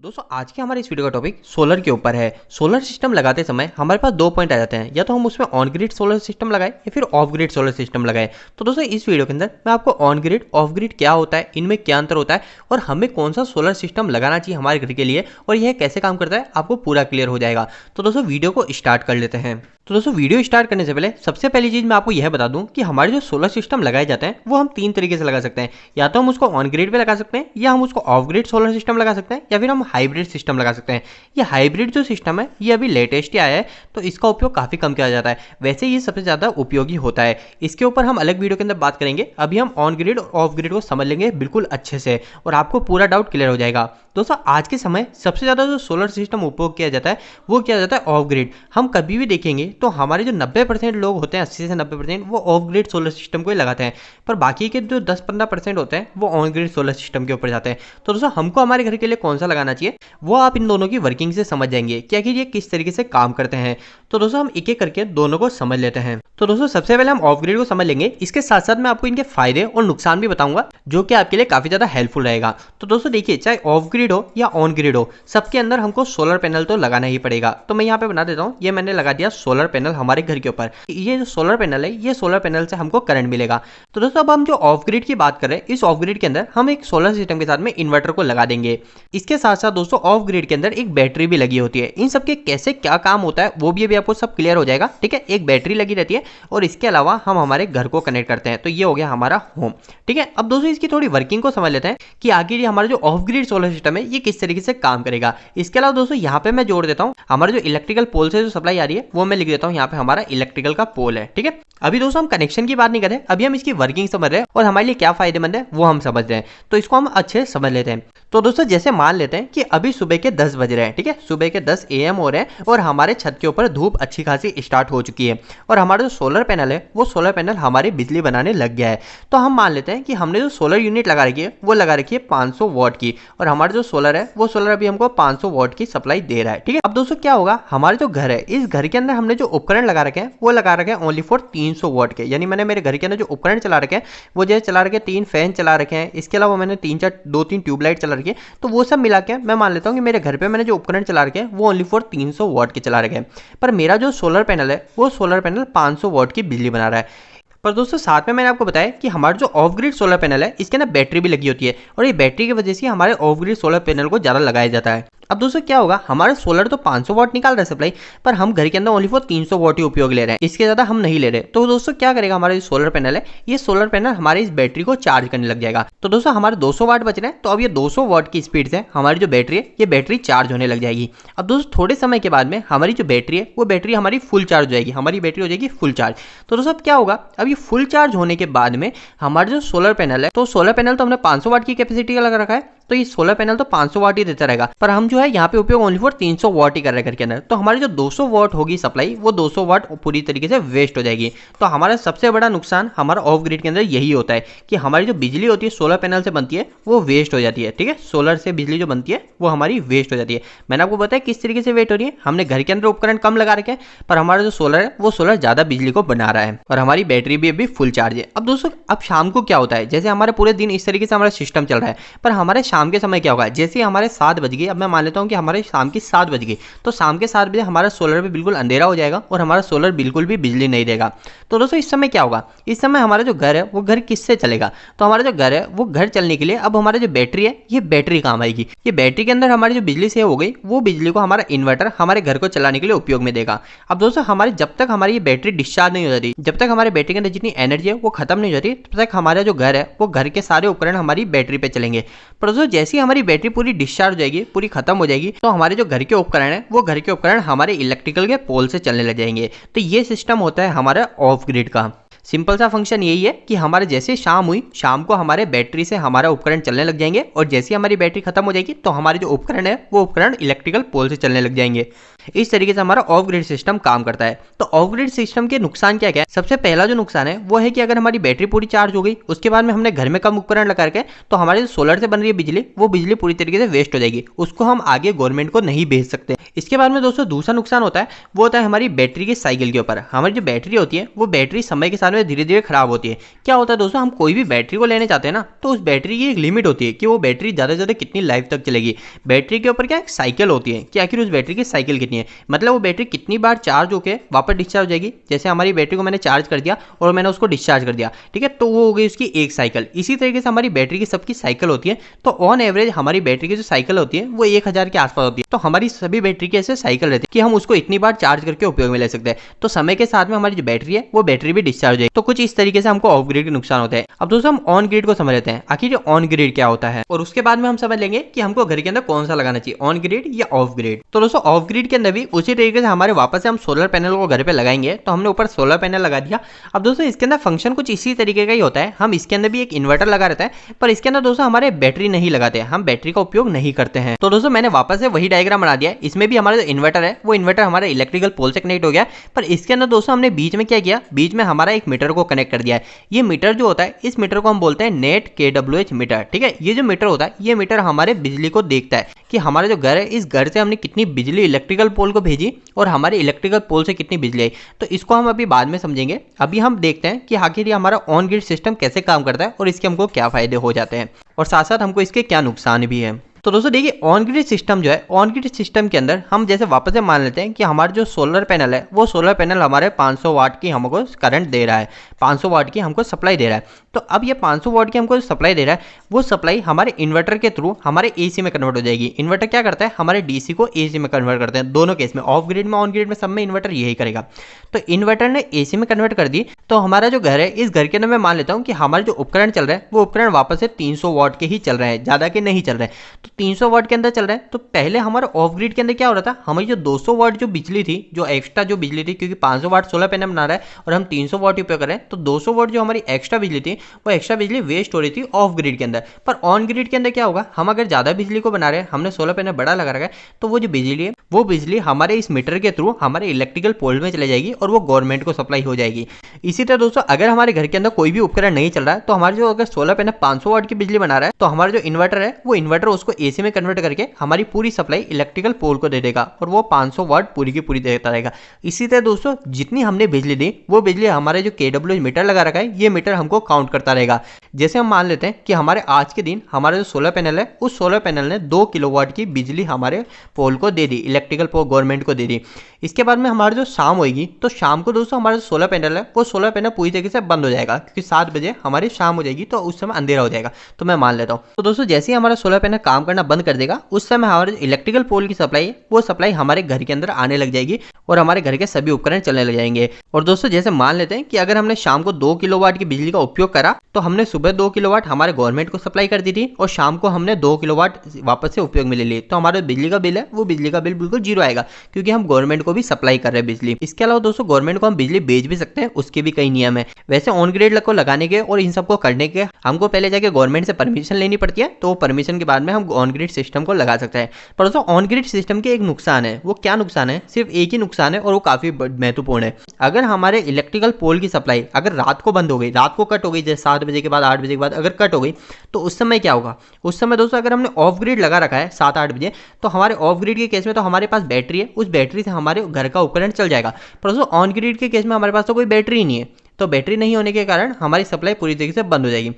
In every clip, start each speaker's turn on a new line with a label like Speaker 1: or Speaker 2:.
Speaker 1: दोस्तों आज के हमारे इस वीडियो का टॉपिक सोलर के ऊपर है। सोलर सिस्टम लगाते समय हमारे पास दो पॉइंट आ जाते हैं, या तो हम उसमें ऑन ग्रिड सोलर सिस्टम लगाएं या फिर ऑफ ग्रिड सोलर सिस्टम लगाएं। तो दोस्तों इस वीडियो के अंदर मैं आपको ऑन ग्रिड ऑफ ग्रिड क्या होता है, इनमें क्या अंतर होता है और हमें कौन सा सोलर सिस्टम लगाना चाहिए हमारे घर के लिए और यह कैसे काम करता है आपको पूरा क्लियर हो जाएगा। तो दोस्तों वीडियो को स्टार्ट कर लेते हैं। तो दोस्तों वीडियो स्टार्ट करने से पहले सबसे पहली चीज मैं आपको यह बता दूं कि हमारे जो सोलर सिस्टम लगाए जाते हैं वो हम तीन तरीके से लगा सकते हैं। या तो हम उसको ऑन ग्रिड पे लगा सकते हैं, या हम उसको ऑफ ग्रिड सोलर सिस्टम लगा सकते हैं, या फिर हम हाइब्रिड सिस्टम लगा सकते हैं। ये हाइब्रिड जो सिस्टम है ये अभी लेटेस्ट ही आया है, तो इसका उपयोग काफी कम किया जाता है। वैसे ये सबसे ज्यादा उपयोगी होता है। इसके ऊपर हम अलग वीडियो के अंदर बात करेंगे। अभी हम ऑन ग्रिड और ऑफ ग्रिड को समझ लेंगे बिल्कुल अच्छे से और आपको पूरा डाउट क्लियर हो जाएगा। दोस्तों आज के समय सबसे ज्यादा जो सोलर सिस्टम उपयोग किया जाता है वो किया जाता है ऑफ ग्रिड। हम कभी भी देखेंगे तो हमारे जो 90% लोग होते हैं, 80 से 90% वो ऑफ ग्रिड सोलर सिस्टम को ही लगाते हैं, पर बाकी के जो 10-15% होते हैं वो ऑन ग्रिड सोलर सिस्टम के ऊपर जाते हैं। तो दोस्तों हमको हमारे घर के लिए कौन सा लगाना चाहिए वो आप इन दोनों की वर्किंग से समझ जाएंगे कि आखिर ये किस तरीके से काम करते हैं। तो दोस्तों हम एक एक करके दोनों को समझ लेते हैं। तो दोस्तों सबसे पहले हम ऑफ ग्रिड को समझ लेंगे, इसके साथ साथ मैं आपको इनके फायदे और नुकसान भी बताऊंगा जो कि आपके लिए काफी ज्यादा हेल्पफुल रहेगा। तो दोस्तों देखिए, चाहे ऑफ ग्रिड हो या ऑन ग्रिड हो, सबके अंदर हमको सोलर पैनल तो लगाना ही पड़ेगा। तो मैं यहाँ पे बना देता हूँ, ये मैंने लगा दिया सोलर पैनल हमारे घर के ऊपर। ये जो सोलर पैनल है, ये सोलर पैनल से हमको करंट मिलेगा। तो दोस्तों अब हम जो ऑफ ग्रिड की बात कर रहे हैं, इस ऑफ ग्रिड के अंदर हम एक सोलर सिस्टम के साथ में इन्वर्टर को लगा देंगे। इसके साथ साथ दोस्तों ऑफ ग्रिड के अंदर एक बैटरी भी लगी होती है। इन सबके कैसे क्या काम होता है वो भी अभी आपको सब क्लियर हो जाएगा। ठीक है, एक बैटरी लगी रहती है और इसके अलावा हम हमारे घर को कनेक्ट करते हैं। तो ये हो गया हमारा होम। ठीक है, अब दोस्तों इसकी थोड़ी वर्किंग को समझ लेते हैं कि आखिर ये हमारा जो ऑफ ग्रिड सोलर सिस्टम है ये किस तरीके से काम करेगा। इसके अलावा दोस्तों यहाँ पे मैं जोड़ देता हूँ हमारा जो इलेक्ट्रिकल पोल से जो सप्लाई आ रही है वो मैं लिख देता हूँ यहाँ पे हमारा इलेक्ट्रिकल का पोल है। ठीक है, अभी दोस्तों हम कनेक्शन की बात नहीं कर रहे, अभी हम इसकी वर्किंग समझ रहे हैं और हमारे लिए क्या फायदेमंद है वो हम समझ रहे हैं। तो इसको हम अच्छे से समझ लेते हैं। तो दोस्तों जैसे मान लेते हैं कि अभी सुबह के 10 बज रहे हैं। ठीक है, सुबह के 10 AM हो रहे हैं और हमारे छत के ऊपर धूप अच्छी खासी स्टार्ट हो चुकी है और हमारा जो सोलर पैनल है वो सोलर पैनल हमारी बिजली बनाने लग गया है। तो हम मान लेते हैं कि हमने जो सोलर यूनिट लगा रखी है वो लगा रखी है 500 वॉट की, और हमारा जो सोलर है वो सोलर अभी हमको 500 वॉट की सप्लाई दे रहा है। ठीक है, अब दोस्तों क्या होगा, हमारे जो घर है इस घर के अंदर हमने जो उपकरण लगा रखे हैं वो लगा रखे हैं ओनली फॉर 300 वॉट के। यानी मैंने मेरे घर के अंदर जो उपकरण चला रखे हैं वो जो चला रखे 3 फैन चला रखे हैं, इसके अलावा मैंने 2-3 ट्यूबलाइट चला रखी है। तो वो सब मिला के मैं मान लेता हूँ कि मेरे घर पे मैंने जो उपकरण चला रखे हैं वो ओनली फॉर 300 वॉट के चला रखे हैं, पर मेरा जो सोलर पैनल है वो सोलर पैनल 500 वॉट की बिजली बना रहा है। पर दोस्तों साथ में मैंने आपको बताया कि हमारा जो ऑफ ग्रिड सोलर पैनल है इसके अंदर बैटरी भी लगी होती है और ये बैटरी की वजह से हमारे ऑफ ग्रिड सोलर पैनल को ज्यादा लगाया जाता है। अब दोस्तों क्या होगा, हमारा सोलर तो 500 वॉट निकाल रहा है सप्लाई, पर हम घर के अंदर ओनली फॉर 300 वॉट ही उपयोग ले रहे हैं, इसके ज्यादा हम नहीं ले रहे। तो दोस्तों क्या करेगा, हमारा जो सोलर पैनल है ये सोलर पैनल हमारे इस बैटरी को चार्ज करने लग जाएगा। तो दोस्तों हमारे 200 वाट बच रहे हैं, तो अब ये 200 वॉट की स्पीड से हमारी जो बैटरी है ये बैटरी चार्ज होने लग जाएगी। अब दोस्तों थोड़े समय के बाद में हमारी जो बैटरी है वो बैटरी हमारी फुल चार्ज हो जाएगी, हमारी बैटरी हो जाएगी फुल चार्ज। तो दोस्तों अब क्या होगा, अब ये फुल चार्ज होने के बाद में हमारा जो सोलर पैनल है, तो सोलर पैनल तो हमने 500 वाट की कैपेसिटी का लगा रखा है, तो ये सोलर पैनल तो 500 वाट ही देता रहेगा, पर हम जो है यहाँ पे उपयोग ओनली फॉर 300 वाट ही कर रहे हैं घर के अंदर। तो हमारी जो 200 वाट होगी सप्लाई वो 200 वाट पूरी तरीके से वेस्ट हो जाएगी। तो हमारा सबसे बड़ा नुकसान हमारा ऑफ ग्रिड के अंदर यही होता है कि हमारी जो बिजली होती है सोलर पैनल से बनती है वो वेस्ट हो जाती है। ठीक है, सोलर से बिजली जो बनती है वो हमारी वेस्ट हो जाती है। मैंने आपको बताया किस तरीके से वेस्ट हो रही है, हमने घर के अंदर उपकरण कम लगा रखे हैं पर हमारा जो सोलर है वो सोलर ज्यादा बिजली को बना रहा है और हमारी बैटरी भी अभी फुल चार्ज है। अब दोस्तों अब शाम को क्या होता है, जैसे हमारे पूरे दिन इस तरीके से हमारा सिस्टम चल रहा है, पर हमारे शाम के समय क्या होगा, जैसे हमारे 7 बज गए, अब मैं मान लेता हूं कि हमारे शाम की 7 बज गई, तो शाम के 7 बजे हमारा सोलर भी बिल्कुल अंधेरा हो जाएगा और हमारा सोलर बिल्कुल भी बिजली नहीं देगा। तो दोस्तों इस समय क्या होगा, इस समय हमारा जो घर है वो घर किससे चलेगा, तो हमारा जो घर है वो घर चलने के लिए अब हमारा जो बैटरी है ये बैटरी काम आएगी। ये बैटरी के अंदर हमारी जो बिजली सेव हो गई वो बिजली को हमारा इन्वर्टर हमारे घर को चलाने के लिए उपयोग में देगा। अब दोस्तों हमारी जब तक हमारी ये बैटरी डिस्चार्ज नहीं हो जाती, जब तक हमारे बैटरी के अंदर जितनी एनर्जी है वो खत्म नहीं हो जाती, तब तक हमारा जो घर है वो घर के सारे उपकरण हमारी बैटरी पे चलेंगे। पर दोस्तों जैसे ही हमारी बैटरी पूरी डिस्चार्ज हो जाएगी, पूरी खत्म हो जाएगी, तो हमारे जो घर के उपकरण है वो घर के उपकरण हमारे इलेक्ट्रिकल के पोल से चलने लग जाएंगे। तो ये सिस्टम होता है हमारा ऑफ ग्रिड का। सिंपल सा फंक्शन यही है कि हमारे जैसे शाम हुई, शाम को हमारे बैटरी से हमारा उपकरण चलने लग जाएंगे और जैसे हमारी बैटरी खत्म हो जाएगी तो हमारे जो उपकरण है वो उपकरण इलेक्ट्रिकल पोल से चलने लग जाएंगे। इस तरीके से हमारा ऑफ ग्रिड सिस्टम काम करता है। तो ऑफ ग्रिड सिस्टम के नुकसान क्या क्या है, सबसे पहला जो नुकसान है वो है कि अगर हमारी बैटरी पूरी चार्ज हो गई उसके बाद में हमने घर में कम उपकरण लगा के, तो हमारे जो सोलर से बन रही है बिजली वो बिजली पूरी तरीके से वेस्ट हो जाएगी, उसको हम आगे गवर्नमेंट को नहीं भेज सकते। इसके बाद में दोस्तों दूसरा नुकसान होता है वो होता है हमारी बैटरी की साइकिल के ऊपर। हमारी जो बैटरी होती है वो बैटरी समय के साथ बाद में धीरे धीरे खराब होती है। क्या होता है दोस्तों, हम कोई भी बैटरी को लेने चाहते हैं ना, तो उस बैटरी की एक लिमिट होती है कि वो बैटरी ज़्यादा से ज़्यादा कितनी लाइफ तक चलेगी। बैटरी के ऊपर क्या एक साइकिल होती है कि आखिर उस बैटरी की साइकिल कितनी है, मतलब वो बैटरी कितनी बार चार्ज होकर वापस डिस्चार्ज हो जाएगी। जैसे हमारी बैटरी को मैंने चार्ज कर दिया और मैंने उसको डिस्चार्ज कर दिया, ठीक है, तो वो हो गई उसकी एक साइकिल। इसी तरीके से हमारी बैटरी की सबकी साइकिल होती है। तो ऑन एवरेज हमारी बैटरी की जो साइकिल होती है वो 1000 के आसपास होती है। तो हमारी सभी बैटरी की ऐसे साइकिल रहती है कि हम उसको इतनी बार चार्ज करके उपयोग में ले सकते हैं। तो समय के साथ में हमारी जो बैटरी है वो बैटरी भी डिस्चार्ज है। तो कुछ इस तरीके से हमको ऑफ ग्रिड के नुकसान होते हैं। अब दोस्तों हम ऑन ग्रिड को समझ लेते हैं, आखिर ऑन ग्रिड क्या होता है, और उसके बाद में हम समझ लेंगे कि हमको घर के अंदर कौन सा लगाना चाहिए, ऑन ग्रिड या ऑफ ग्रिड। तो दोस्तों ऑफ ग्रिड के अंदर भी उसी तरीके से हमारे वापस से हम सोलर पैनल को घर पे लगाएंगे। तो हमने ऊपर सोलर पैनल लगा दिया। अब दोस्तों इसके अंदर फंक्शन कुछ इसी तरीके का ही होता है। हम इसके अंदर भी एक इन्वर्टर लगा रहता है, पर इसके अंदर दोस्तों हमारे बैटरी नहीं लगाते हैं, हम बैटरी का उपयोग नहीं करते हैं। तो दोस्तों मैंने वापस से वही डायग्राम बना दिया है। इसमें भी हमारा जो इन्वर्टर है वो इन्वर्टर हमारे इलेक्ट्रिकल पोल से कनेक्ट हो गया, पर इसके अंदर दोस्तों हमने बीच में क्या किया, बीच में हमारा एक मीटर को कनेक्ट कर दिया है। ये मीटर जो होता है, इस मीटर को हम बोलते हैं नेट KWH मीटर, ठीक है। ये जो मीटर होता है, ये मीटर हमारे बिजली को देखता है कि हमारा जो घर है, इस घर से हमने कितनी बिजली इलेक्ट्रिकल पोल को भेजी और हमारे इलेक्ट्रिकल पोल से कितनी बिजली आई। तो इसको हम अभी बाद में समझेंगे। अभी हम देखते हैं कि आखिर ये हमारा ऑन ग्रिड सिस्टम कैसे काम करता है और इसके हमको क्या फायदे हो जाते हैं, और साथ साथ हमको इसके क्या नुकसान भी है। तो दोस्तों देखिए, ऑन ग्रिड सिस्टम जो है, ऑन ग्रिड सिस्टम के अंदर हम जैसे वापस से मान लेते हैं कि हमारा जो सोलर पैनल है, वो सोलर पैनल हमारे 500 वाट की हमको करंट दे रहा है, 500 वाट की हमको सप्लाई दे रहा है। तो अब ये 500 वाट की हमको सप्लाई दे रहा है, वो सप्लाई हमारे इन्वर्टर के थ्रू हमारे AC में कन्वर्ट हो जाएगी। इन्वर्टर क्या करता है, हमारे DC को AC में कन्वर्ट करते हैं, दोनों केस में, ऑफ ग्रिड में ऑन ग्रिड में, सब में इन्वर्टर यही करेगा। तो इन्वर्टर ने AC में कन्वर्ट कर दी। तो हमारा जो घर है, इस घर के अंदर मैं मान लेता हूँ कि हमारे जो उपकरण चल रहे हैं वो उपकरण वापस से 300 वाट के ही चल रहे हैं, ज़्यादा के नहीं चल रहे हैं। तो 300 वाट के अंदर चल रहा है। तो पहले हमारा ऑफ ग्रिड के अंदर क्या हो रहा था, हमारी जो 200 वाट जो बिजली थी, जो एक्स्ट्रा जो बिजली थी, क्योंकि 500 वाट सोलर पैनल बना रहा है और हम 300 वाट उपयोग कर रहे हैं, तो 200 वाट जो हमारी एक्स्ट्रा बिजली थी, वो एक्स्ट्रा बिजली वेस्ट हो रही थी ऑफ ग्रिड के अंदर। पर ऑन ग्रिड के अंदर क्या होगा, हम अगर ज्यादा बिजली को बना रहे हैं, हमने सोलर पैनल बड़ा लगा रखा है, तो वो जो बिजली है, वो बिजली हमारे इस मीटर के थ्रू हमारे इलेक्ट्रिकल पोल में चले जाएगी और वो गवर्नमेंट को सप्लाई हो जाएगी। इसी तरह दोस्तों अगर हमारे घर के अंदर कोई भी उपकरण नहीं चल रहा है, तो हमारे जो अगर सोलर पैनल 500 वाट की बिजली बना रहा है, तो हमारा जो इन्वर्टर है, वो इन्वर्टर उसको AC में कन्वर्ट करके हमारी पूरी सप्लाई इलेक्ट्रिकल पोल को दे देगा और वो 500 वाट पूरी की पूरी देता रहेगा। इसी तरह दोस्तों जितनी हमने बिजली दी, वो बिजली हमारे जो KWH मीटर लगा रखा है, ये मीटर हमको काउंट करता रहेगा। जैसे हम मान लेते हैं कि हमारे आज के दिन हमारा जो सोलर पैनल है, उस सोलर पैनल ने 2 किलोवाट की बिजली हमारे पोल को दे दी, इलेक्ट्रिकल पोल गवर्नमेंट को दे दी। इसके बाद में हमारी जो शाम होगी, तो शाम को दोस्तों हमारा जो सोलर पैनल है, वो सोलर पैनल पूरी तरीके से बंद हो जाएगा, क्योंकि 7 बजे हमारी शाम हो जाएगी, तो उस समय अंधेरा हो जाएगा। तो मैं मान लेता हूँ। तो दोस्तों जैसे ही हमारा सोलर पैनल काम करना बंद कर देगा, उस समय हमारे इलेक्ट्रिकल पोल की सप्लाई है, वो सप्लाई हमारे घर के अंदर आने लग जाएगी और हमारे घर के सभी उपकरण चलने लग जाएंगे। और दोस्तों जैसे मान लेते हैं कि अगर हमने शाम को 2 किलोवाट की बिजली का उपयोग करा, तो हमने सुबह 2 किलोवाट हमारे गवर्नमेंट को सप्लाई कर दी थी और शाम को हमने 2 किलोवाट वापस से उपयोग में ले ली। तो हमारा बिजली का बिल है, वो बिजली का बिल बिल्कुल जीरो आएगा, क्योंकि हम गवर्नमेंट को भी सप्लाई कर रहे हैं बिजली। इसके अलावा दोस्तों गवर्नमेंट को हम बिजली बेच भी सकते हैं, उसके भी कई नियम है। वैसे ऑन ग्रिड को लगाने के और इन सबको करने के हमको पहले जाके गवर्नमेंट से परमिशन लेनी पड़ती है, तो परमिशन के बाद में हम ऑन ग्रिड सिस्टम को लगा सकते हैं। पर दोस्तों ऑन ग्रिड सिस्टम के एक नुकसान है। वो क्या नुकसान है, सिर्फ एक ही नुकसान है और वो काफी महत्वपूर्ण है। अगर हमारे इलेक्ट्रिकल पोल की सप्लाई अगर रात को बंद हो गई, रात को कट हो गई, जैसे 7 बजे के बाद 8 बजे के बाद अगर कट हो गई, तो उस समय क्या होगा, उस समय दोस्तों अगर हमने ऑफ ग्रिड लगा रखा है 7-8 बजे, तो हमारे ऑफ ग्रिड के केस में तो हमारे पास बैटरी है, उस बैटरी से हमारे घर का उपकरण चल जाएगा। पर दोस्तों ऑन ग्रिड के केस में हमारे पास तो कोई बैटरी ही नहीं है, तो बैटरी नहीं होने के कारण हमारी सप्लाई पूरी तरीके से बंद हो जाएगी।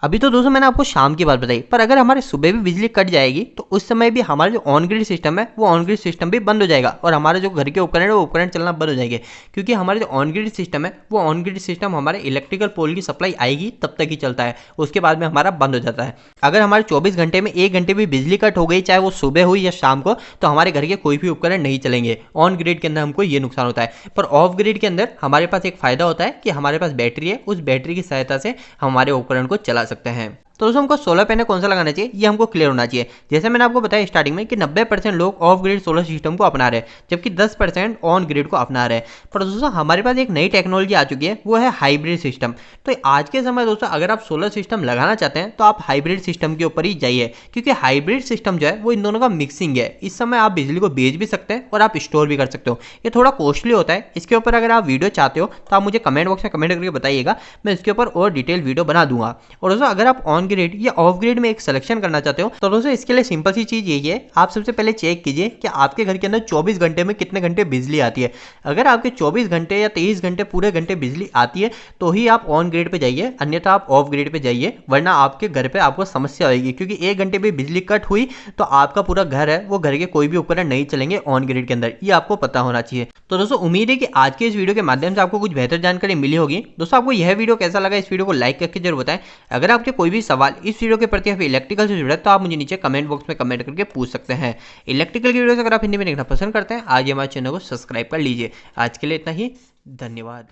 Speaker 1: अभी तो दोस्तों मैंने आपको शाम की बात बताई, पर अगर हमारे सुबह भी बिजली कट जाएगी, तो उस समय भी हमारा जो ऑन ग्रिड सिस्टम है, वो ऑन ग्रिड सिस्टम भी बंद हो जाएगा और हमारे जो घर के उपकरण है, वो उपकरण चलना बंद हो जाएंगे, क्योंकि हमारे जो ऑन ग्रिड सिस्टम है, वो ऑन ग्रिड सिस्टम हमारे इलेक्ट्रिकल पोल की सप्लाई आएगी तब तक ही चलता है, उसके बाद में हमारा बंद हो जाता है। अगर हमारे 24 घंटे में 1 घंटे भी बिजली कट हो गई, चाहे वो सुबह हुई या शाम को, तो हमारे घर के कोई भी उपकरण नहीं चलेंगे। ऑन ग्रिड के अंदर हमको ये नुकसान होता है। पर ऑफ ग्रिड के अंदर हमारे पास एक फायदा होता है कि हमारे पास बैटरी है, उस बैटरी की सहायता से हमारे उपकरण को चला सकते हैं। तो दोस्तों हमको सोलर पैनल कौन सा लगाना चाहिए, ये हमको क्लियर होना चाहिए। जैसे मैंने आपको बताया स्टार्टिंग में कि 90% लोग ऑफ ग्रिड सोलर सिस्टम को अपना रहे हैं, जबकि 10% ऑन ग्रिड को अपना रहे हैं। पर दोस्तों हमारे पास एक नई टेक्नोलॉजी आ चुकी है, वो है हाइब्रिड सिस्टम। तो आज के समय दोस्तों अगर आप सोलर सिस्टम लगाना चाहते हैं, तो आप हाइब्रिड सिस्टम के ऊपर ही जाइए, क्योंकि हाइब्रिड सिस्टम जो है वो इन दोनों का मिक्सिंग है। इस समय आप बिजली को बेच भी सकते हैं और आप स्टोर भी कर सकते हो। ये थोड़ा कॉस्टली होता है। इसके ऊपर अगर आप वीडियो चाहते हो, तो आप मुझे कमेंट बॉक्स में कमेंट करके बताइएगा, मैं इसके ऊपर और डिटेल वीडियो बना दूंगा। और दोस्तों अगर आप ऑन ऑन ग्रिड या ऑफ ग्रिड में एक सिलेक्शन करना चाहते हो तो दोस्तों इसके लिए सिंपल सी चीज यही है, आप सबसे पहले चेक कीजिए कि आपके घर के अंदर 24 घंटे में कितने घंटे बिजली आती है। अगर आपके 24 घंटे या 23 घंटे पूरे घंटे बिजली आती है तो ही आप ऑन ग्रिड पे जाइए, अन्यथा आप ऑफ ग्रिड पे जाइए, वरना आपके घर पे आपको समस्या आएगी। क्योंकि 1 घंटे भी बिजली कट हुई तो आपका पूरा घर है वो घर के कोई भी उपकरण नहीं चलेंगे ऑन ग्रिड के अंदर, ये आपको पता होना चाहिए। तो दोस्तों उम्मीद है कि आज के इस वीडियो के माध्यम से आपको कुछ बेहतर जानकारी मिली होगी। दोस्तों आपको यह वीडियो कैसा लगा, इस वीडियो को लाइक करके जरूर बताएं। अगर आपके कोई भी सवाल इस वीडियो के प्रति या फिर इलेक्ट्रिकल से जुड़ा है तो आप मुझे नीचे कमेंट बॉक्स में कमेंट करके पूछ सकते हैं। इलेक्ट्रिकल की वीडियो अगर आप हिंदी में देखना पसंद करते हैं आज हमारे चैनल को सब्सक्राइब कर लीजिए। आज के लिए इतना ही, धन्यवाद।